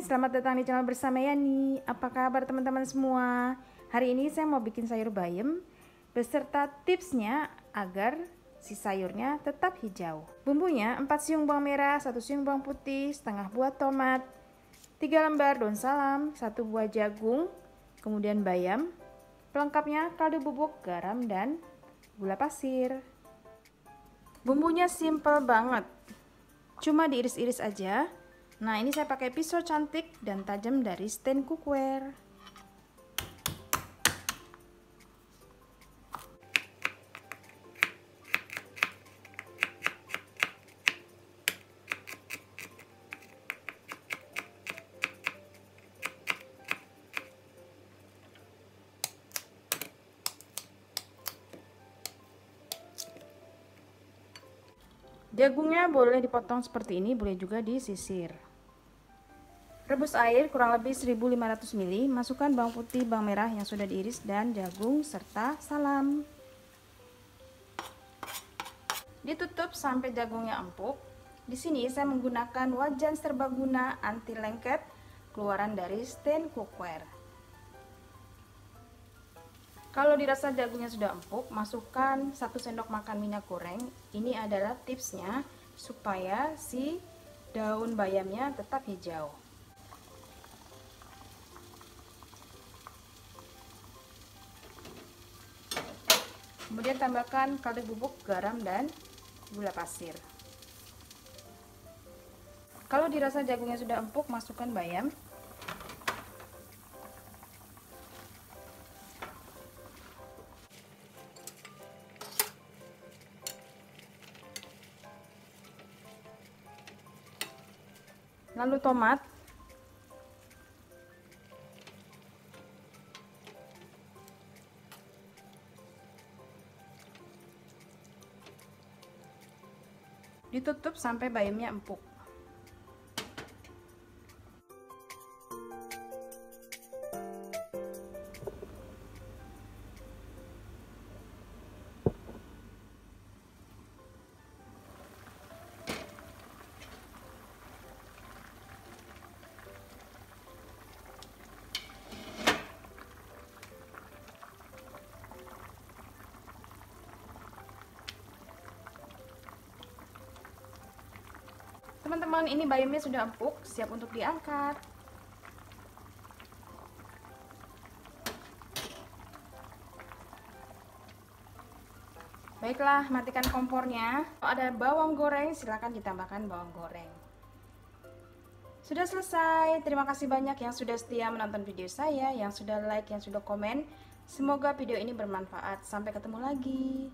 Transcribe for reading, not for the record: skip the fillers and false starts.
selamat datang di channel bersama Yani. Apa kabar teman-teman semua? Hari ini saya mau bikin sayur bayam beserta tipsnya agar si sayurnya tetap hijau. Bumbunya 4 siung bawang merah, 1 siung bawang putih, setengah buah tomat, 3 lembar daun salam, 1 buah jagung, kemudian bayam. Pelengkapnya kaldu bubuk, garam, dan gula pasir. Bumbunya simple banget, cuma diiris-iris aja. Nah, ini saya pakai pisau cantik dan tajam dari stand cookware. Jagungnya boleh dipotong seperti ini, boleh juga disisir. Rebus air kurang lebih 1500 ml, masukkan bawang putih, bawang merah yang sudah diiris dan jagung serta salam. Ditutup sampai jagungnya empuk. Di sini saya menggunakan wajan serbaguna anti lengket keluaran dari stand cookware. Kalau dirasa jagungnya sudah empuk, masukkan 1 sendok makan minyak goreng. Ini adalah tipsnya supaya si daun bayamnya tetap hijau. Kemudian tambahkan kaldu bubuk, garam, dan gula pasir. Kalau dirasa jagungnya sudah empuk, masukkan bayam. Lalu tomat. Ditutup sampai bayamnya empuk. Teman-teman, ini bayamnya sudah empuk, siap untuk diangkat. Baiklah, matikan kompornya. Kalau ada bawang goreng, silakan ditambahkan bawang goreng. Sudah selesai. Terima kasih banyak yang sudah setia menonton video saya, yang sudah like, yang sudah komen. Semoga video ini bermanfaat. Sampai ketemu lagi.